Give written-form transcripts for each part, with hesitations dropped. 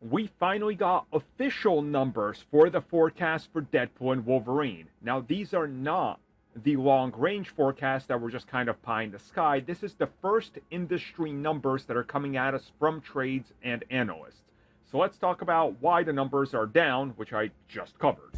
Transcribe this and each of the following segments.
we finally got official numbers for the forecast for Deadpool and Wolverine. Now, these are not the long-range forecasts that were just kind of pie in the sky. This is the first industry numbers that are coming at us from trades and analysts. So let's talk about why the numbers are down, which I just covered.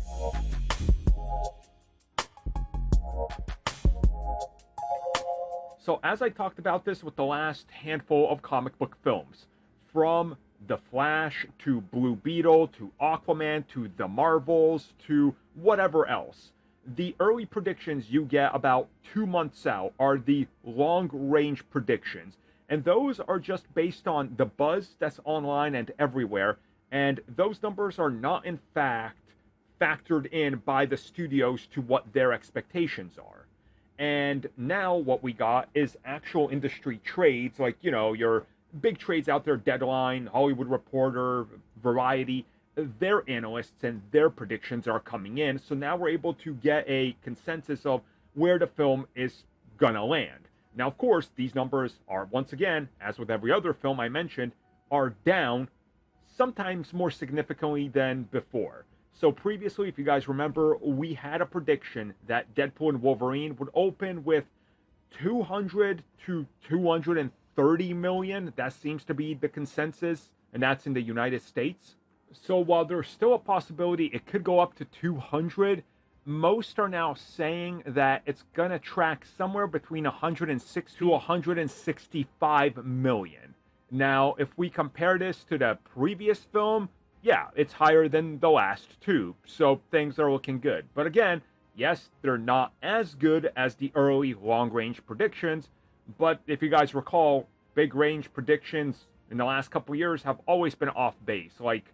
So as I talked about this with the last handful of comic book films, from The Flash to Blue Beetle to Aquaman to The Marvels to whatever else, the early predictions you get about 2 months out are the long-range predictions. And those are just based on the buzz that's online and everywhere. And those numbers are not, in fact, factored in by the studios to what their expectations are. And now what we got is actual industry trades, like, your big trades out there, Deadline, Hollywood Reporter, Variety. Their analysts and their predictions are coming in. So now we're able to get a consensus of where the film is gonna land. Now, of course, these numbers are, once again, as with every other film I mentioned, are down, sometimes more significantly than before. So previously, if you guys remember, we had a prediction that Deadpool and Wolverine would open with 200 to 230 million. That seems to be the consensus, and that's in the United States. So while there's still a possibility it could go up to 200, most are now saying that it's going to track somewhere between 106 to 165 million. Now, if we compare this to the previous film, yeah, it's higher than the last two, so things are looking good. But again, yes, they're not as good as the early long-range predictions, but if you guys recall, big-range predictions in the last couple years have always been off base, like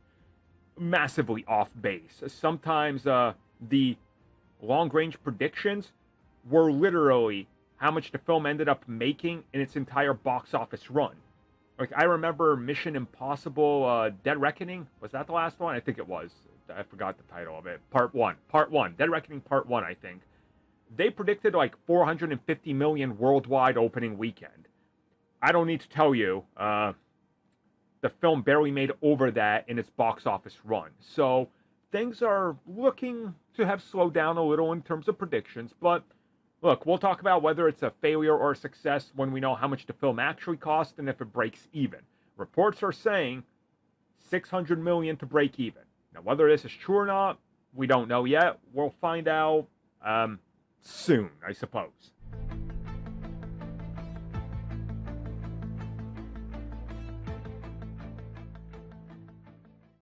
massively off base. Sometimes the long-range predictions were literally how much the film ended up making in its entire box office run. Like, I remember Mission Impossible Dead Reckoning. Was that the last one? I think it was. I forgot the title of it. Part 1. Dead Reckoning Part 1, I think. They predicted like 450 million worldwide opening weekend. I don't need to tell you, the film barely made over that in its box office run. So things are looking to have slowed down a little in terms of predictions, but look, we'll talk about whether it's a failure or a success when we know how much the film actually cost and if it breaks even. Reports are saying 600 million to break even. Now, whether this is true or not, we don't know yet. We'll find out soon, I suppose.